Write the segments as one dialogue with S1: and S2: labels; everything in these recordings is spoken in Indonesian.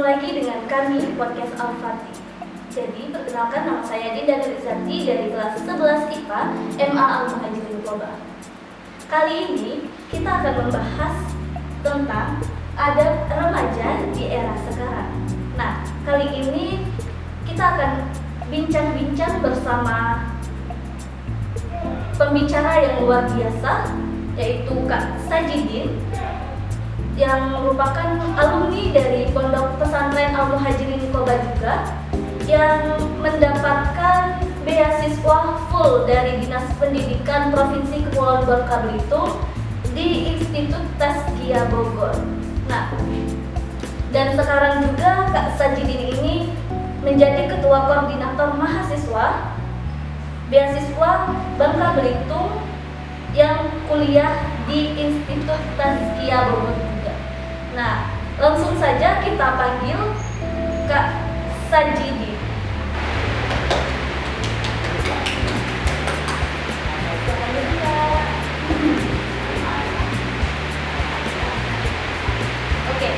S1: Bertemu lagi dengan kami Podcast Al-Fatih. Jadi perkenalkan, nama saya Dinda Rizati dari kelas 11 IPA MA Al-Muhajirin Koba. Kali ini kita akan membahas tentang adab remaja di era sekarang. Nah, kali ini kita akan bincang-bincang bersama pembicara yang luar biasa, yaitu Kak Sajidin, yang merupakan alumni dari Pondok Pesantren Al-Muhajirin Koba juga, yang mendapatkan beasiswa full dari Dinas Pendidikan Provinsi Kepulauan Bangka Belitung di Institut Tazkiyah Bogor. Nah, dan sekarang juga Kak Sajidin ini menjadi Ketua Koordinator Mahasiswa Beasiswa Bangka Belitung yang kuliah di Institut Tazkiyah Bogor juga. Nah, langsung saja kita panggil Kak Sajidin. Oke,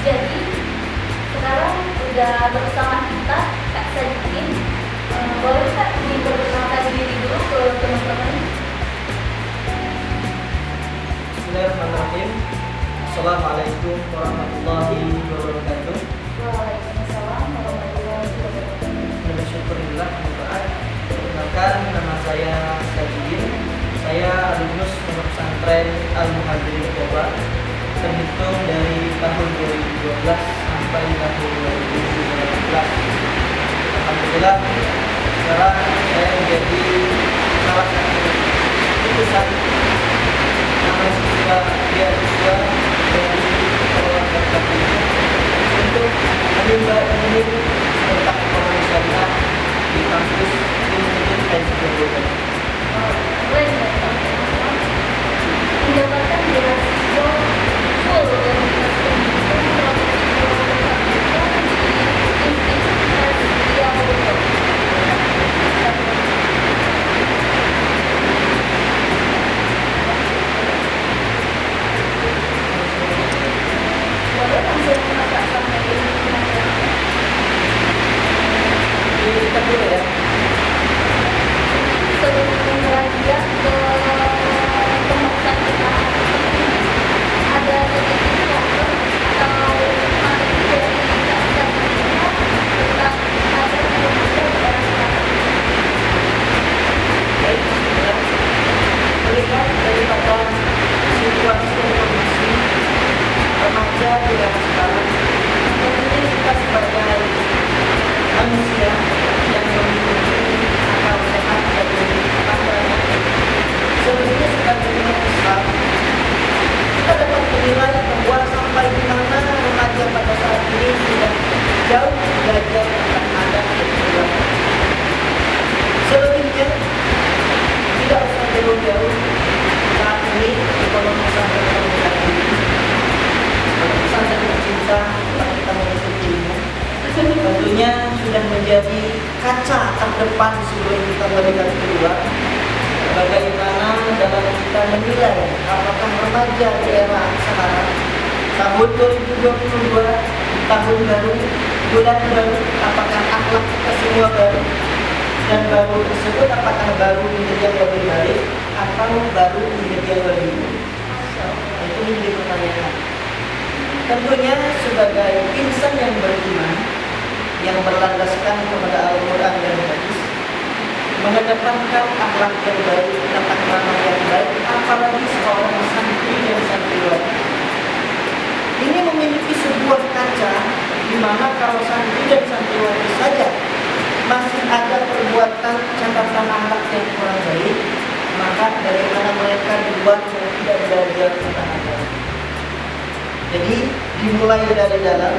S1: jadi sekarang udah bersama kita Kak Sajidin. Boleh Kak diperkenalkan diri dulu ke teman-teman?
S2: Bismillahirrahmanirrahim. Assalamualaikum warahmatullahi wabarakatuh.
S1: Waalaikumsalam warahmatullahi wabarakatuh.
S2: Alhamdulillah. Perkenalkan, nama saya Sajidin. Saya alumnus Pondok Pesantren Al-Muhajirin Koba, terhitung dari tahun 2012 sampai tahun 2019. Alhamdulillah, sekarang saya menjadi salah satu utusan mahasiswa beasiswa dari Kepulauan Bangka Belitung untuk menimba ilmu tentang ekonomi syariah di kampus Institut Tazkiyah Bogor.
S1: Mendapatkan beasiswa full dari Dinas Pendidikan Provinsi Kepulauan Bangka Belitung di Institut Tazkiyah Bogor. Boleh langsung Kak sampaikan pengajaran?
S2: Kita dulu ya.
S1: Sebelum lanjut ke pembahasan kita, ada sedikit cover atau materi dari Kak Sajidin tentang adab remaja di era sekarang.
S2: Baik, melihat daripada situasi dan kondisi remaja di era sekarang, tentunya kita sebagai manusia yang memiliki akal sehat dan memiliki pandangan, sebenarnya sebagai umat Islam, kita dapat menilai bahwa sampai di mana remaja pada saat ini sudah jauh belajar tentang adab dan perilaku. Selebihnya tidak usah jauh-jauh. Saat ini ekonomi pesantren Al-Muhajirin, pesantren tercinta tempat kita menuntut ilmu, tentunya sudah menjadi kaca terdepan sebelum kita melihat keluar bagaimana dalam kita menilai apakah remaja di era sekarang, tahun 2022, tahun baru, bulan baru, apakah akhlak kita semua baru, dan baru tersebut apakah baru menjadi yang lebih baik atau baru menjadi yang lebih buruk. Nah, itu menjadi pertanyaan. Tentunya sebagai insan yang beriman, yang berlandaskan kepada Al-Quran dan Hadis, mengedepankan akhlak yang baik, tata krama yang baik, apalagi seorang santri dan santriwati. Ini memiliki sebuah kaca di mana kalau santri dan santriwati saja masih ada perbuatan catatan akhlak yang kurang baik, maka bagaimana mereka di luar yang tidak belajar tentang agama. Jadi dimulai dari dalam,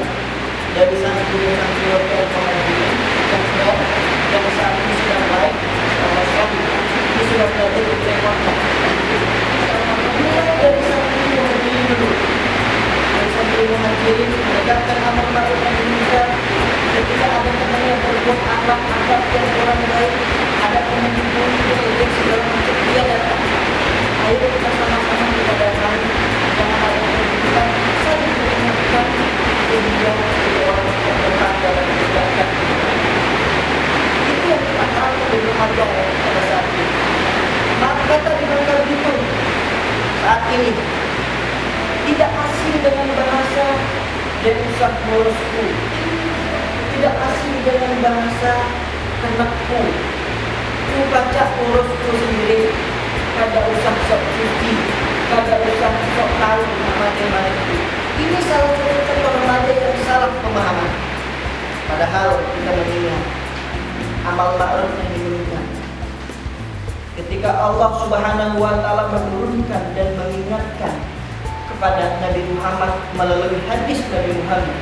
S2: dari santri dan santriwati Al-Muhajirin yang baik, yang saat ini sudah baik, sama sekali ini sudah belajar di lewatnya. Mulai dari santri Muhajirin dulu, dari santri Muhajirin menegakkan amar ma'ruf nahi munkar. Ketika ada teman yang berbuat akhlak yang kurang baik, ada teman yang berbuat segala macam, dia datang. Ayo kita sama-sama kita datang, jangan ada yang kita saling mengingatkan, kemudian orang dalam menegakkan. Itu yang kita harapkan dari remaja pada saat ini. Maka kata di Bangka Belitung saat ini tidak asing dengan bahasa dan usah ngurusku, tidak asing dengan bahasa anakku, ku baca urusku sendiri, kada usah sok cuci, kada usah sok tahu mana itu. Ini salah satu contoh remaja yang salah pemahaman. Padahal kita mengingat amal ma'ruf yang diinginkan. Ketika Allah Subhanahu wa taala menurunkan dan mengingatkan kepada Nabi Muhammad melalui hadis Nabi Muhammad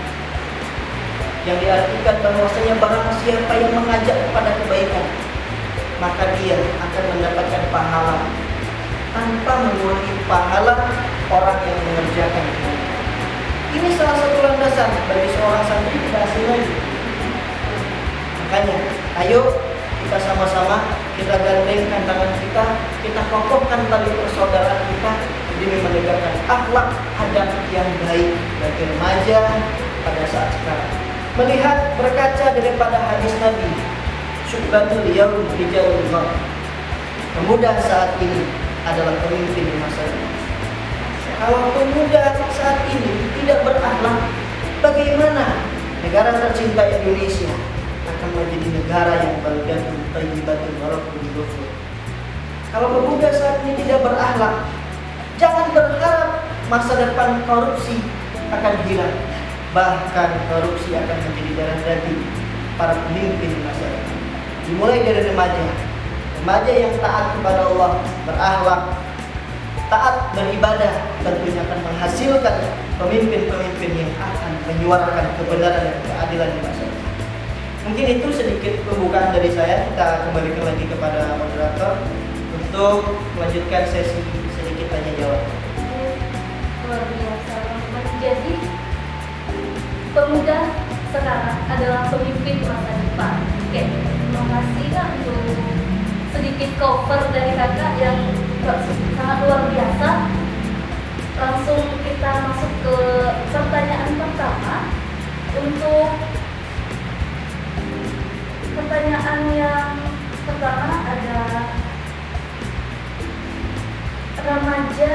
S2: yang diartikan bahwasanya barang siapa yang mengajak kepada kebaikan, maka dia akan mendapatkan pahala tanpa mengurangi pahala orang yang mengerjakan kebaikan. Ini salah satu landasan bagi seorang santri tidak asing lagi. Makanya, ayo kita sama-sama, kita gandengkan tangan kita kokohkan tali persaudaraan kita demi menegakkan akhlak adab yang baik bagi remaja pada saat sekarang. Melihat berkaca daripada hadis Nabi, syukratul yaum rijalul mar. Pemuda saat ini adalah pemimpin di masa depan. Kalau pemuda saat ini tidak berakhlak, bagaimana negara tercinta Indonesia akan menjadi negara yang baldatun thayyibatun walaupun ghafur? Kalau pemuda saat ini tidak berakhlak, jangan berharap masa depan korupsi akan hilang. Bahkan korupsi akan menjadi darah daging para pemimpin masa depan. Dimulai dari remaja yang taat kepada Allah, berakhlak, taat beribadah, tentunya akan menghasilkan pemimpin-pemimpin yang akan menyuarakan kebenaran dan keadilan di masa depan. Mungkin itu sedikit pembukaan dari saya. Kita kembalikan lagi kepada moderator untuk melanjutkan sesi sedikit tanya jawab.
S1: Luar biasa. Jadi pemuda sekarang adalah pemimpin masa depan. Oke, terima kasih Kak untuk sedikit cover dari kakak yang sangat luar biasa. Langsung kita masuk ke pertanyaan pertama. Untuk pertanyaan yang pertama ada, remaja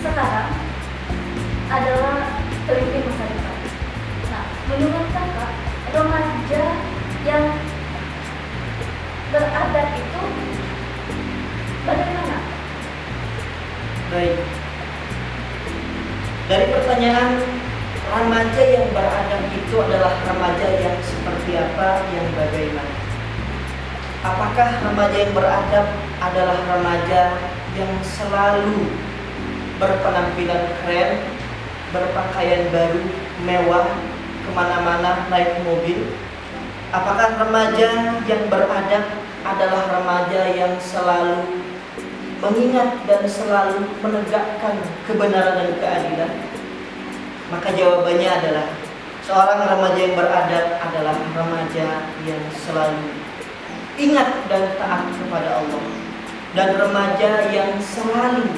S1: sekarang adalah pemimpin masa depan. Nah, menurut kakak, remaja yang beradab itu bagaimana?
S2: Baik. Dari pertanyaan, remaja yang beradab itu adalah remaja yang seperti apa, yang bagaimana? Apakah remaja yang beradab adalah remaja yang selalu berpenampilan keren, berpakaian baru, mewah, kemana-mana naik mobil? Apakah remaja yang beradab adalah remaja yang selalu mengingat dan selalu menegakkan kebenaran dan keadilan? Maka jawabannya adalah seorang remaja yang beradab adalah remaja yang selalu ingat dan taat kepada Allah, dan remaja yang selalu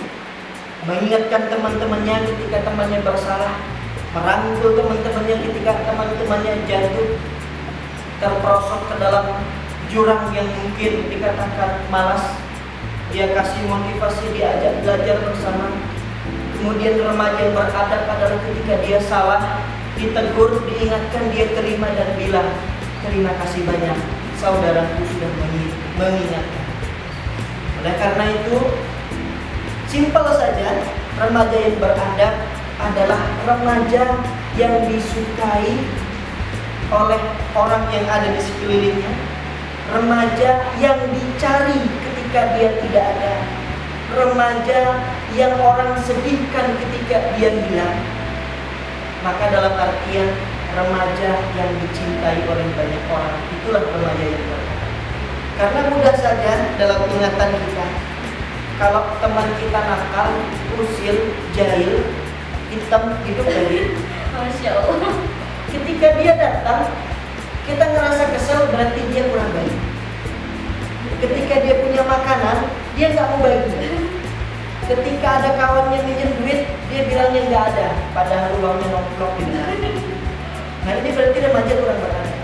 S2: mengingatkan teman-temannya ketika temannya bersalah, merangkul teman-temannya ketika teman-temannya jatuh, terperosok ke dalam jurang yang mungkin dikatakan malas. Dia kasih motivasi, diajak belajar bersama. Kemudian remaja yang beradab adalah ketika dia salah, ditegur, diingatkan, dia terima dan bilang, terima kasih banyak, saudaraku sudah mengingatkan. Oleh karena itu, simpel saja, remaja yang beradab adalah remaja yang disukai oleh orang yang ada di sekelilingnya, remaja yang dicari ketika dia tidak ada, remaja yang orang sedihkan ketika dia hilang. Maka dalam artian remaja yang dicintai oleh banyak orang, itulah remaja yang beradab. Karena mudah saja dalam ingatan kita, kalau teman kita nakal, usil, jahil, hitam, hidup dari
S1: Masya Allah.
S2: ketika dia datang, kita ngerasa kesel, berarti dia kurang baik. Ketika dia punya makanan, dia nggak mau bagi. Ketika ada kawan yang minjem duit, dia bilangnya nggak ada, padahal uangnya nongkrong di dalam. Nah, ini berarti remaja kurang beradab.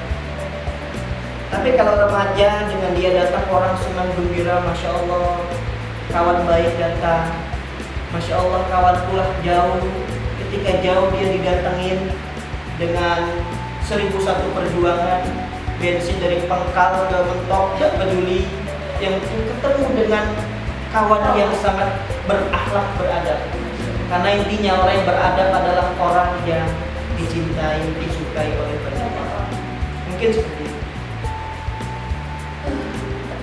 S2: Tapi kalau remaja dengan dia datang orang senang gembira, Masya Allah, kawan baik datang, Masya Allah kawan pulang jauh. Ketika jauh dia didatengin dengan 1001 perjuangan, bensin dari pangkal ke mentok, tidak peduli. Yang ketemu dengan kawan yang sangat berakhlak, beradab. Karena intinya orang yang beradab adalah orang yang dicintai, disukai oleh banyak orang. Mungkin seperti itu.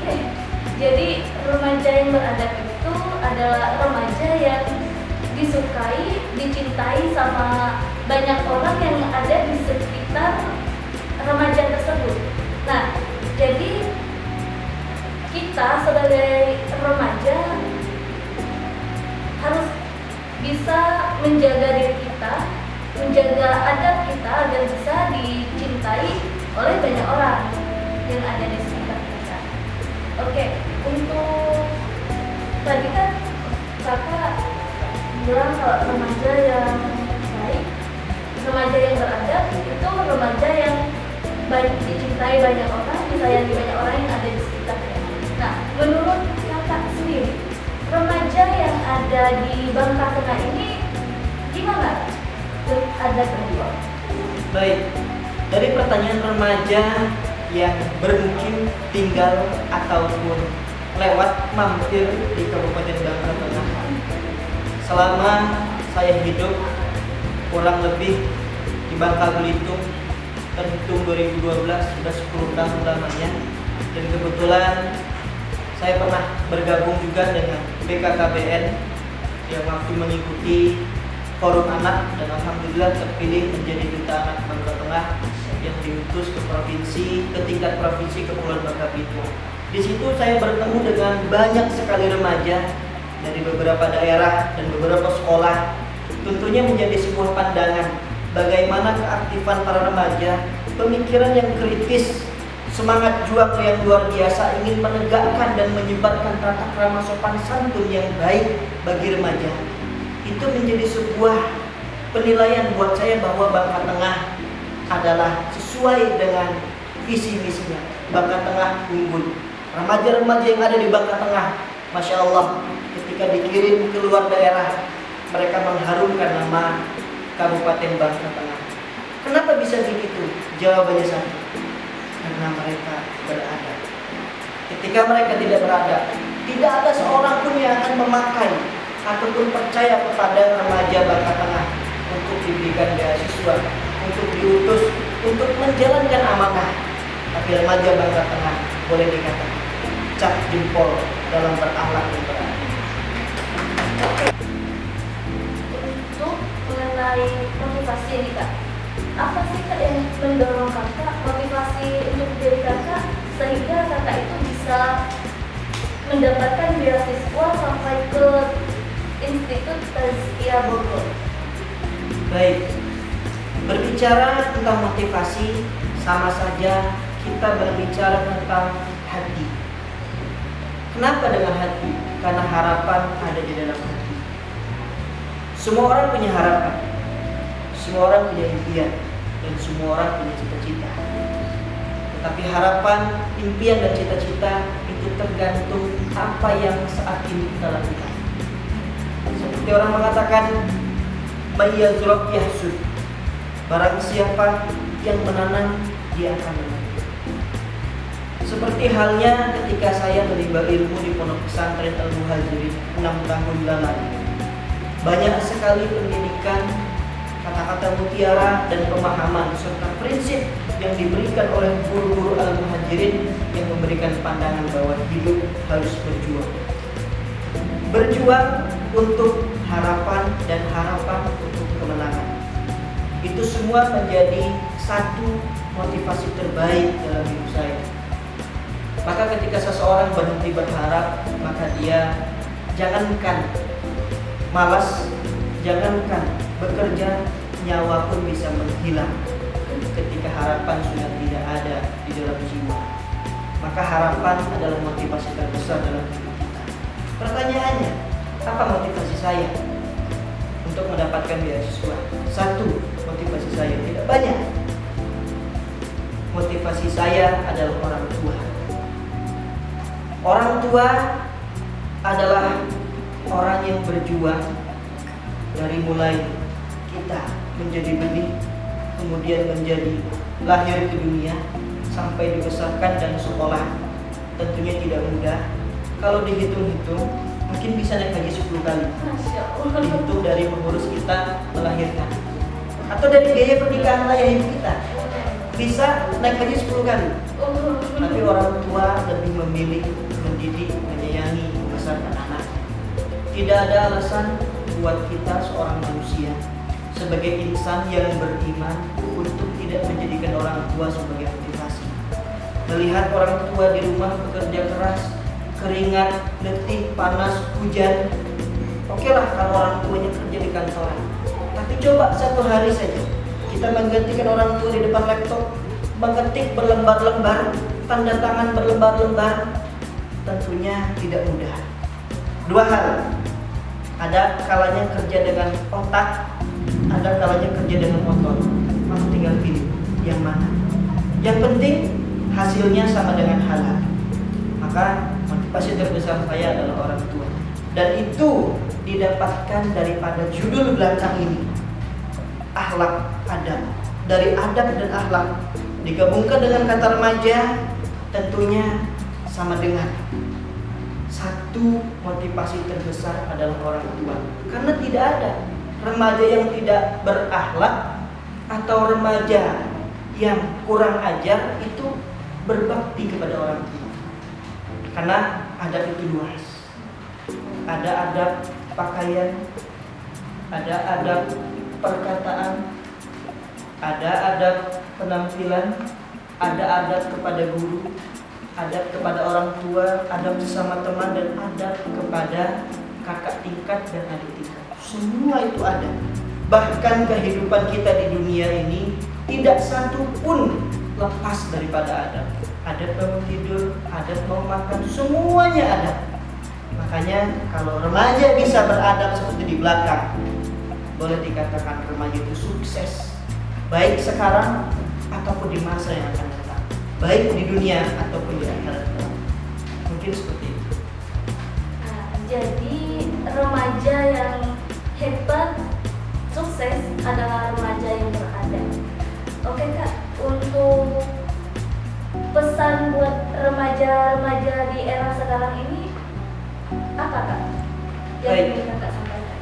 S1: Oke, jadi remaja yang beradab itu adalah remaja yang disukai, dicintai sama banyak orang yang ada di sekitar remaja tersebut. Nah, jadi kita sebagai remaja harus bisa menjaga diri kita, menjaga adab kita agar bisa dicintai oleh banyak orang yang ada di sekitar kita. Oke, untuk tadi kan kakak bilang kalau remaja yang baik, remaja yang beradab itu remaja yang baik, dicintai banyak orang, disayangi banyak orang yang ada di sekitarnya. Nah, menurut kakak sendiri, remaja yang ada di Bangka Tengah ini gimana adabnya?
S2: Baik, dari pertanyaan remaja yang bermukim, tinggal ataupun lewat mampir di Kabupaten Bangka Tengah, selama saya hidup kurang lebih di Bangka Belitung, terhitung 2012 sudah 10 tahun lamanya, dan kebetulan saya pernah bergabung juga dengan BKKBN yang waktu mengikuti forum anak, dan alhamdulillah terpilih menjadi duta anak Bangka Tengah yang diutus ke provinsi, ke tingkat provinsi Kepulauan Bangka Belitung. Di situ saya bertemu dengan banyak sekali remaja dari beberapa daerah dan beberapa sekolah. Tentunya menjadi sebuah pandangan bagaimana keaktifan para remaja, pemikiran yang kritis, semangat juang yang luar biasa, ingin menegakkan dan menyebarkan tata krama sopan santun yang baik bagi remaja. Itu menjadi sebuah penilaian buat saya bahwa Bangka Tengah adalah sesuai dengan visi misinya. Bangka Tengah unggul. Remaja-remaja yang ada di Bangka Tengah, Masya Allah, ketika dikirim ke luar daerah, mereka mengharumkan nama Kabupaten Bangka Tengah. Kenapa bisa begitu? Jawabannya satu, karena mereka beradab. Ketika mereka tidak beradab, tidak ada seorang pun yang akan memakai ataupun percaya kepada remaja Bangka Tengah untuk diberikan beasiswa, untuk diutus, untuk menjalankan amanah. Tapi remaja Bangka Tengah boleh dikatakan cap jempol dalam berakhlak dan beradab.
S1: Untuk mengenai motivasi ini kak, apa sih kak yang mendorong kakak, motivasi untuk diri kakak sehingga kakak itu bisa mendapatkan beasiswa sampai ke Institut Tazkiyah Bogor?
S2: Baik, berbicara tentang motivasi sama saja kita berbicara tentang hati. Kenapa dengan hati? Karena harapan ada di dalam hati. Semua orang punya harapan, semua orang punya impian, dan semua orang punya cita-cita. Tetapi harapan, impian, dan cita-cita itu tergantung apa yang saat ini kita lakukan. Seperti orang mengatakan, "Mayyazrab yahsud." Barang siapa yang menanam, dia akan menanam. Seperti halnya ketika saya menimba ilmu di Pondok Pesantren Al-Muhajirin 6 tahun lalu. Banyak sekali pendidikan, kata-kata mutiara, dan pemahaman serta prinsip yang diberikan oleh guru-guru Al-Muhajirin yang memberikan pandangan bahwa hidup harus berjuang. Berjuang untuk harapan dan harapan untuk kemenangan. Itu semua menjadi satu motivasi terbaik dalam hidup saya. Maka ketika seseorang berhenti berharap, maka dia jangankan malas, jangankan bekerja, nyawa pun bisa menghilang ketika harapan sudah tidak ada di dalam jiwa. Maka harapan adalah motivasi terbesar dalam hidup kita. Pertanyaannya, apa motivasi saya untuk mendapatkan beasiswa? Satu, motivasi saya tidak banyak. motivasi saya adalah orang tua. Orang tua adalah orang yang berjuang dari mulai kita menjadi benih, kemudian menjadi lahir ke dunia, sampai dibesarkan dan sekolah. Tentunya tidak mudah. Kalau dihitung-hitung, mungkin bisa naik haji 10 kali.
S1: Masya Allah.
S2: Dihitung dari mengurus kita melahirkan, atau dari biaya pernikahan ayah ibu kita, bisa naik haji 10 kali. Tapi orang tua lebih memilih mendidik, menyayangi, membesarkan anak. Tidak ada alasan buat kita seorang manusia sebagai insan yang beriman untuk tidak menjadikan orang tua sebagai motivasi. Melihat orang tua di rumah bekerja keras, keringat, letih, panas, hujan, oke lah kalau orang tuanya kerja di kantoran. Tapi coba satu hari saja kita menggantikan orang tua di depan laptop, mengetik berlembar-lembar, tanda tangan berlembar-lembar, tentunya tidak mudah. Dua hal, ada kalanya kerja dengan otak, ada kalanya kerja dengan otot. Kamu tinggal pilih yang mana. Yang penting hasilnya sama dengan halal. Maka motivasi terbesar saya adalah orang tua, dan itu didapatkan daripada judul belakang ini, akhlak adab. Dari adab dan akhlak digabungkan dengan kata remaja, tentunya sama dengan satu motivasi terbesar adalah orang tua. Karena tidak ada remaja yang tidak berakhlak atau remaja yang kurang ajar itu berbakti kepada orang tua. Karena adab itu luas. Ada adab pakaian, ada adab perkataan, ada adab penampilan, ada adab kepada guru, adab kepada orang tua, adab sesama teman, dan adab kepada kakak tingkat dan adik tingkat. Semua itu ada. Bahkan kehidupan kita di dunia ini tidak satu pun lepas daripada adab. Adab mau tidur, adab mau makan, semuanya ada. Makanya kalau remaja bisa beradab seperti di belakang, boleh dikatakan remaja itu sukses, baik sekarang ataupun di masa yang akan datang, baik di dunia ataupun di akhirat. Mungkin seperti itu.
S1: Nah, jadi remaja yang hebat, sukses adalah remaja yang beradab. Oke Kak, untuk pesan buat remaja-remaja di era sekarang ini apa Kak? Yang
S2: Baik.
S1: ingin Kakak sampaikan?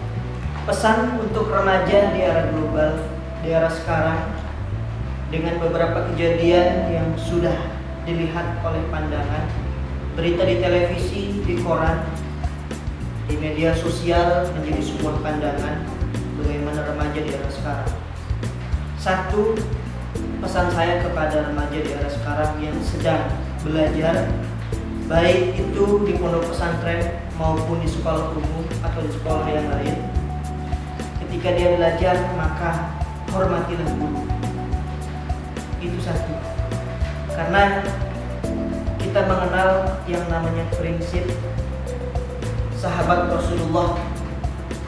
S2: Pesan untuk remaja di era global, di era sekarang, dengan beberapa kejadian yang sudah dilihat oleh pandangan, berita di televisi, di koran, di media sosial menjadi sebuah pandangan bagaimana remaja di era sekarang. Satu, pesan saya kepada remaja di era sekarang yang sedang belajar, baik itu di pondok pesantren maupun di sekolah umum atau di sekolah yang lain. Ketika dia belajar, maka hormatilah guru. Itu satu. Karena kita mengenal yang namanya prinsip sahabat Rasulullah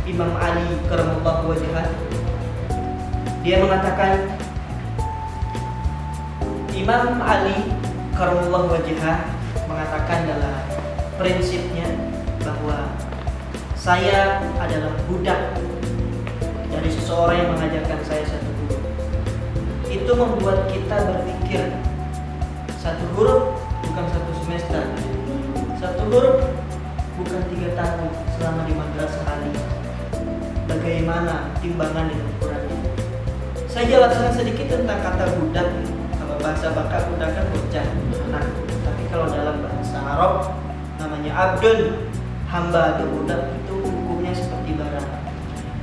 S2: Imam Ali karamallahu wajhah. Dia mengatakan, Imam Ali karamallahu wajhah mengatakan dalam prinsipnya bahwa saya adalah budak dari seseorang yang mengajarkan saya satu huruf. Itu membuat kita berpikir, satu huruf bukan satu semester, satu huruf bukan 3 tahun selama di madrasah Ali. Bagaimana timbangan dan ukurannya? Saya jelaskan sedikit tentang kata budak. Kalau bahasa Bangka budak kan bocah, anak. Tapi kalau dalam bahasa Arab namanya abdun, hamba atau budak, itu hukumnya seperti barang.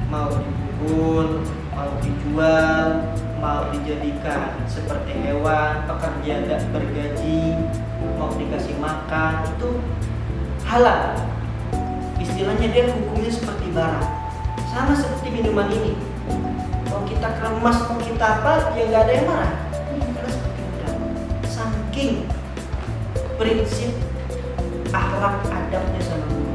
S2: Mau dipukul, mau dijual, mau dijadikan seperti hewan, pekerja gak bergaji, mau dikasih makan, itu halal. Istilahnya dia hukumnya seperti barang. Sama seperti minuman ini. Mau kita keremas, mau kita apa, ya gak ada yang marah. Karena seperti budak. Saking prinsip akhlak adabnya sama guru.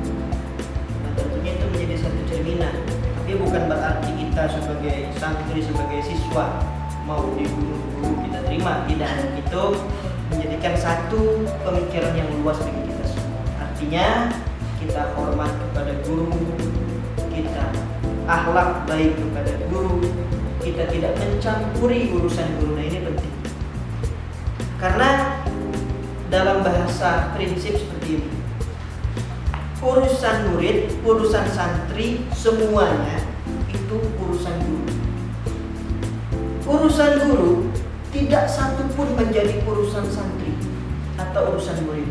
S2: Nah, tentunya itu menjadi satu cerminan. Tapi bukan berarti kita sebagai santri, sebagai siswa mau di guru kita terima. Tidak, itu menjadikan satu pemikiran yang luas bagi kita semua. Artinya kita hormat kepada guru, kita akhlak baik kepada guru, kita tidak mencampuri urusan guru. Nah, ini penting. Karena dalam bahasa prinsip seperti ini, urusan murid, urusan santri, semuanya itu urusan guru. Urusan guru tidak satu pun menjadi urusan santri atau urusan murid.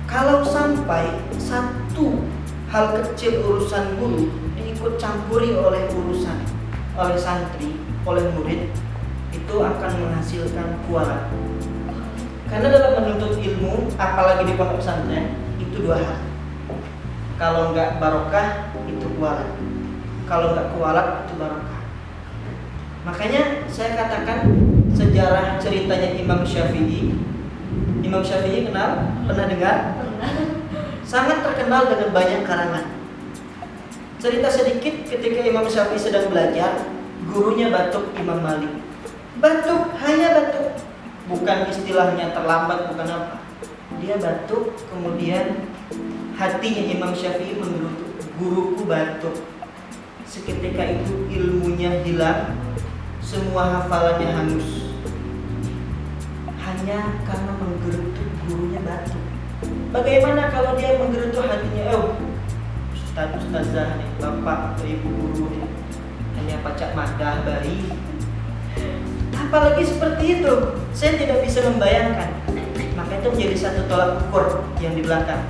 S2: Kalau sampai satu hal kecil urusan guru diikut campuri oleh santri, oleh murid, itu akan menghasilkan kualat. Karena dalam menuntut ilmu, apalagi di pondok pesantren, itu dua hal. Kalau nggak barokah, itu kualat. Kalau nggak kualat, itu barokah. Makanya saya katakan sejarah ceritanya Imam Syafi'i. Imam Syafi'i kenal? Pernah dengar? Sangat terkenal dengan banyak karangan. Cerita sedikit, ketika Imam Syafi'i sedang belajar, gurunya batuk Imam Malik. Batuk, hanya batuk. Bukan istilahnya terlambat, bukan apa. Dia batuk, kemudian hatinya Imam Syafi'i menggerutu, guruku batuk. Seketika itu ilmunya hilang, semua hafalannya hangus. Hanya karena menggerutu gurunya batuk. Bagaimana kalau dia menggerutu hatinya? Ustazah nih, bapak atau ibu guru nih, hanya pacak madah bayi. Apalagi seperti itu, saya tidak bisa membayangkan. Maka itu menjadi satu tolak ukur yang di belakang.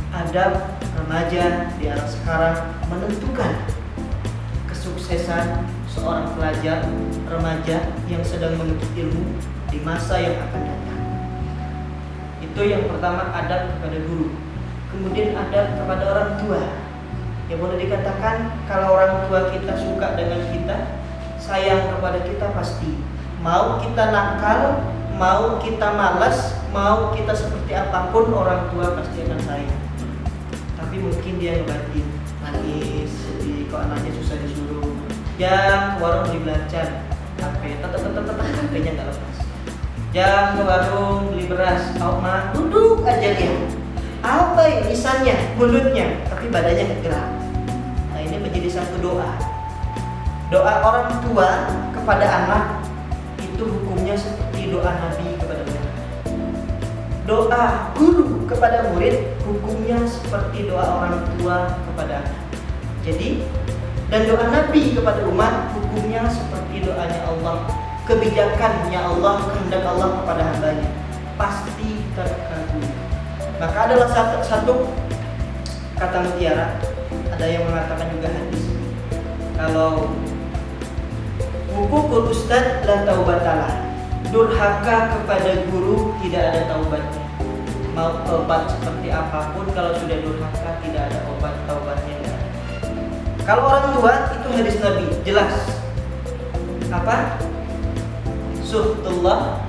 S2: Adab remaja di era sekarang menentukan kesuksesan seorang pelajar remaja yang sedang menuntut ilmu di masa yang akan datang. Itu yang pertama, adab kepada guru. Kemudian adab kepada orang tua. Ya boleh dikatakan kalau orang tua kita suka dengan kita, sayang kepada kita pasti. Mau kita nakal, mau kita malas, mau kita seperti apapun, orang tua pasti akan sayang. Tapi mungkin dia ngebatin, nangis, sedih, kok anaknya susah disuruh. Jam ke warung beli belacan, HP, HP-nya nggak lepas. Jam ke warung beli beras, mah duduk aja dia. Apa ya lisannya, mulutnya, tapi badannya nggak gerak. Nah, ini menjadi satu doa. Doa orang tua kepada anak itu hukumnya seperti doa Nabi kepada mereka. Doa guru kepada murid hukumnya seperti doa orang tua kepada anak. Jadi, dan doa Nabi kepada umat hukumnya seperti doanya Allah, kebijakannya Allah, kehendak Allah kepada hambanya pasti terkabul. Maka adalah satu kata mutiara, ada yang mengatakan juga hadis, kalau hukukul ustadz la taubatalah, durhaka kepada guru tidak ada taubatnya. Mau taubat seperti apapun, kalau sudah durhaka tidak ada taubatnya. Kalau orang tua itu hadis Nabi jelas. Apa? Suhtullah.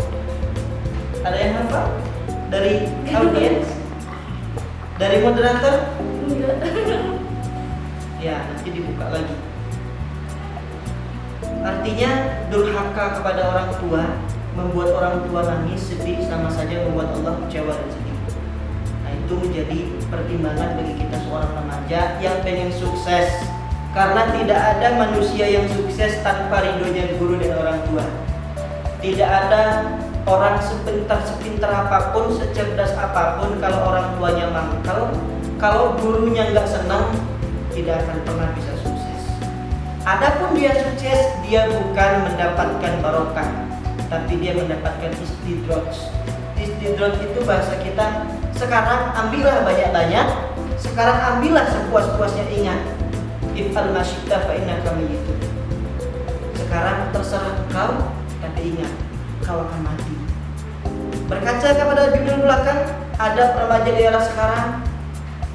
S2: Ada yang hafal? Dari audiens? Dari moderator?
S1: Enggak.
S2: Ya, nanti dibuka lagi. Artinya durhaka kepada orang tua membuat orang tua nangis, sedih, sama saja membuat Allah kecewa dan sedih. Nah, itu menjadi pertimbangan bagi kita seorang remaja yang pengen sukses. Karena tidak ada manusia yang sukses tanpa ridhonya guru dan orang tua. Tidak ada orang sepintar apapun, secerdas apapun, kalau orang tuanya mangkal, kalau gurunya nggak senang, tidak akan pernah bisa sukses. Adapun dia sukses, dia bukan mendapatkan barokah, tapi dia mendapatkan istidraj. Istidraj itu bahasa kita, sekarang ambillah banyak-banyak, sekarang ambillah sepuas-puasnya, ingat, if'al masyikta fa'innaka mayyitun. Sekarang terserah engkau, tapi ingat, kau akan mati. Berkaca kepada judul belakang, ada remaja di era sekarang,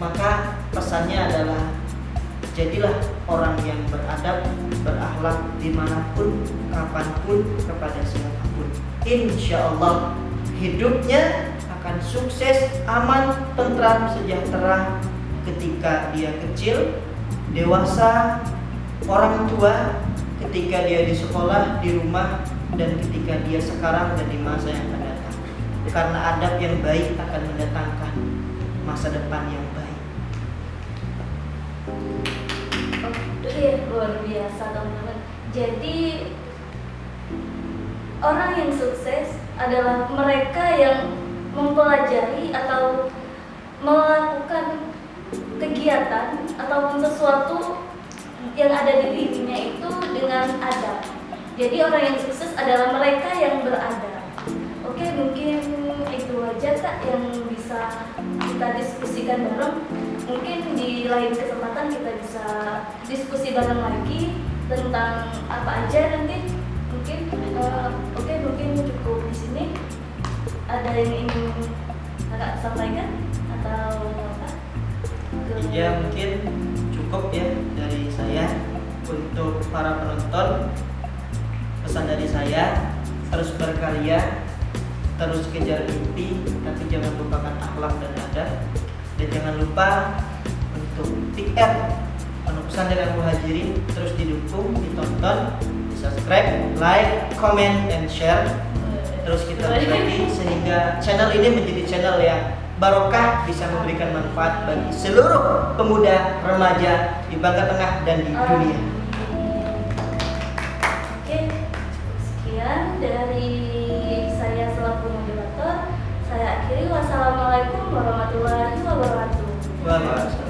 S2: maka pesannya adalah jadilah orang yang beradab, berakhlak dimanapun, kapanpun, kepada siapapun. Insya Allah hidupnya akan sukses, aman, tentram, sejahtera ketika dia kecil, dewasa, orang tua, ketika dia di sekolah, di rumah, dan ketika dia sekarang dan di masa yang akan datang. Karena adab yang baik akan mendatangkan masa depan yang baik.
S1: Oke, luar biasa teman-teman. Jadi orang yang sukses adalah mereka yang mempelajari atau melakukan kegiatan ataupun sesuatu yang ada di dirinya itu dengan adab. Jadi orang yang sukses adalah mereka yang beradab. Oke, mungkin itu aja Kak yang bisa kita diskusikan bareng. Mungkin di lain kesempatan kita bisa diskusi bareng lagi tentang apa aja nanti. Oke, mungkin cukup di sini. Ada yang ingin Kakak sampaikan atau apa?
S2: Ya mungkin cukup ya dari saya. Untuk para penonton, pesan dari saya, terus berkarya, terus kejar mimpi, tapi jangan lupakan akhlak dan adab. Dan jangan lupa untuk PR Pondok Pesantren Al-Muhajirin terus didukung, ditonton, di subscribe, like, comment, and share. Terus kita berbagi sehingga channel ini menjadi channel yang barokah, bisa memberikan manfaat bagi seluruh pemuda remaja di Bangka Tengah dan di dunia.
S1: Oke, sekian dari saya selaku moderator. Saya akhiri. Wassalamualaikum warahmatullahi wabarakatuh.
S2: Waalaikumsalam.